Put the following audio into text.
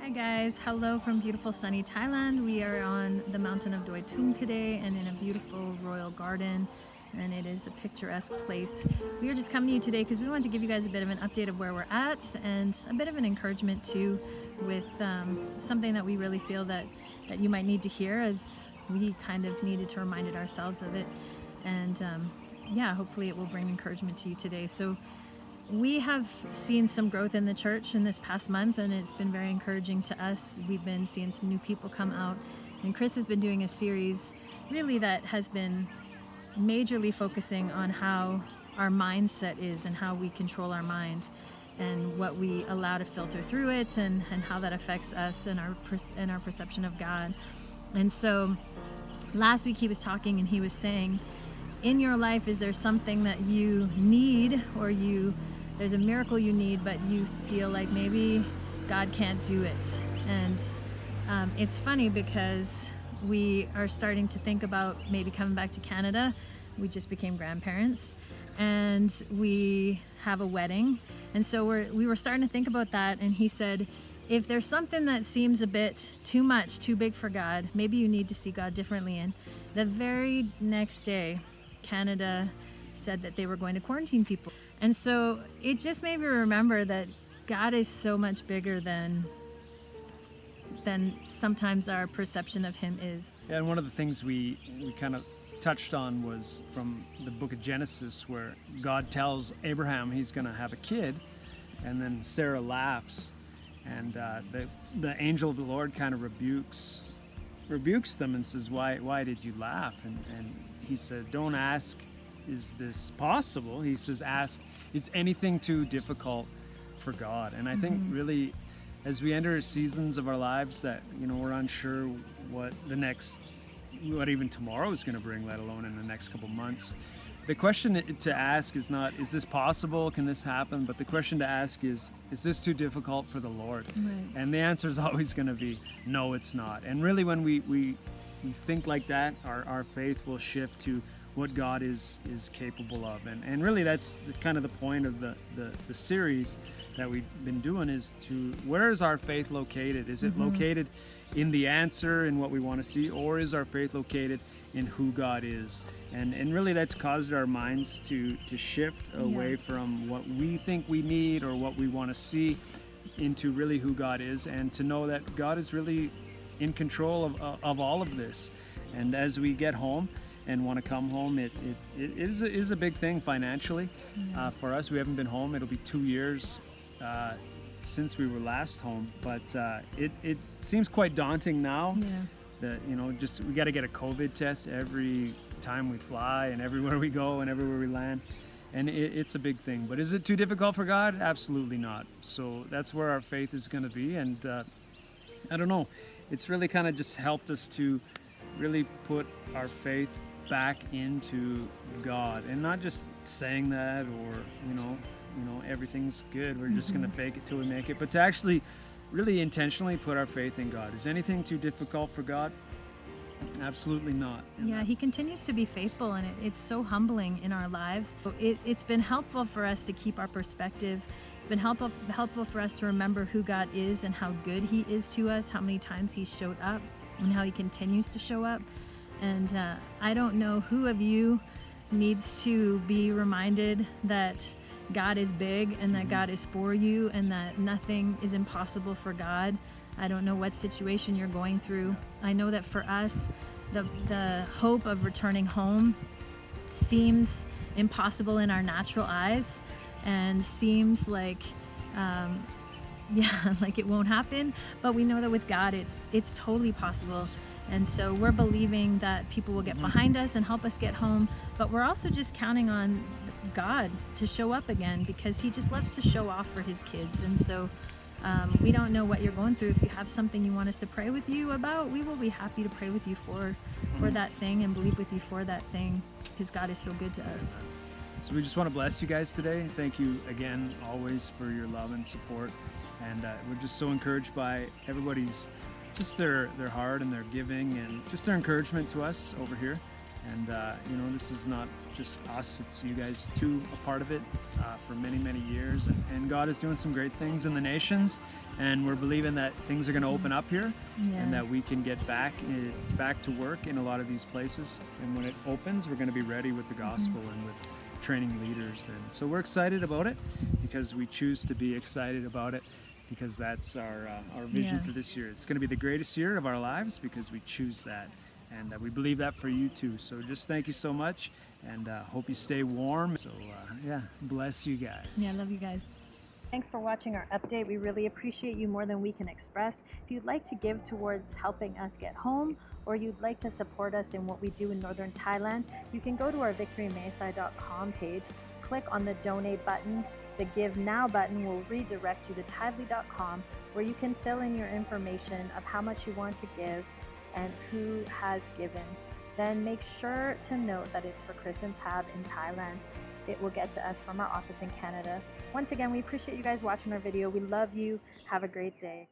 Hi guys, hello from beautiful sunny Thailand. We are on the mountain of Doi Tung today and in a beautiful royal garden, and it is a picturesque place. We are just coming to you today because we wanted to give you guys a bit of an update of where we're at and a bit of an encouragement too with something that we really feel that you might need to hear, as we kind of needed to remind ourselves of it. And yeah, hopefully it will bring encouragement to you today. So we have seen some growth in the church in this past month, and it's been very encouraging to us. We've been seeing some new people come out, and Chris has been doing a series really that has been majorly focusing on how our mindset is and how we control our mind and what we allow to filter through it, and how that affects us and our perception of God. And so last week he was talking and he was saying, in your life, is there something that you need, or there's a miracle you need, but you feel like maybe God can't do it? And it's funny because we are starting to think about maybe coming back to Canada. We just became grandparents and we have a wedding. And so we were starting to think about that. And he said, if there's something that seems a bit too much, too big for God, maybe you need to see God differently. And the very next day, Canada said that they were going to quarantine people. And so it just made me remember that God is so much bigger than sometimes our perception of him is. Yeah, and one of the things we kind of touched on was from the book of Genesis, where God tells Abraham he's going to have a kid, and then Sarah laughs, and the angel of the Lord kind of rebukes them and says, why did you laugh? And he said, don't ask, is this possible? He says, ask, is anything too difficult for God? And I think really, as we enter seasons of our lives that, we're unsure what even tomorrow is going to bring, let alone in the next couple months. The question to ask is not, is this possible? Can this happen? But the question to ask is this too difficult for the Lord? Right. And the answer is always going to be, no, it's not. And really, when we think like that, our faith will shift to what God is capable of. And really, that's kind of the point of the series that we've been doing, is to, where is our faith located? Is it located in the answer, in what we want to see, or is our faith located in who God is? And really, that's caused our minds to shift away from what we think we need or what we want to see into really who God is, and to know that God is really in control of all of this. And as we get home and want to come home, it is a big thing financially for us. We haven't been home. It'll be 2 years since we were last home, but it seems quite daunting now. That we got to get a COVID test every time we fly, and everywhere we go and everywhere we land, and it's a big thing. But is it too difficult for God? Absolutely not. So that's where our faith is going to be. And I don't know, it's really kind of just helped us to really put our faith back into God, and not just saying that, or everything's good, we're just going to fake it till we make it, but to actually really intentionally put our faith in God. Is anything too difficult for God? Absolutely not. Yeah, he continues to be faithful, and it's so humbling in our lives. It's been helpful for us to keep our perspective. It's been helpful for us to remember who God is and how good he is to us, how many times he showed up and how he continues to show up. And I don't know who of you needs to be reminded that God is big, and that God is for you, and that nothing is impossible for God. I don't know what situation you're going through. I know that for us, the hope of returning home seems impossible in our natural eyes, and seems like like it won't happen. But we know that with God, it's totally possible. And so we're believing that people will get behind us and help us get home. But we're also just counting on God to show up again, because he just loves to show off for his kids. And so we don't know what you're going through. If you have something you want us to pray with you about, we will be happy to pray with you for that thing, and believe with you for that thing, because God is so good to us. So we just want to bless you guys today. Thank you again always for your love and support. And we're just so encouraged by everybody's just their heart and their giving, and just their encouragement to us over here. And this is not just us, it's you guys too, a part of it for many years. And God is doing some great things in the nations, and we're believing that things are going to open up here, and that we can get back to work in a lot of these places. And when it opens, we're going to be ready with the gospel and with training leaders. And so we're excited about it because we choose to be excited about it, because that's our vision for this year. It's going to be the greatest year of our lives because we choose that, and we believe that for you too. So just thank you so much, and hope you stay warm. So yeah, bless you guys. Yeah, love you guys. Thanks for watching our update. We really appreciate you more than we can express. If you'd like to give towards helping us get home, or you'd like to support us in what we do in northern Thailand, you can go to our victorymaesai.com page, click on the donate button. The Give Now button will redirect you to Tidely.com, where you can fill in your information of how much you want to give and who has given. Then make sure to note that it's for Chris and Tab in Thailand. It will get to us from our office in Canada. Once again, we appreciate you guys watching our video. We love you. Have a great day.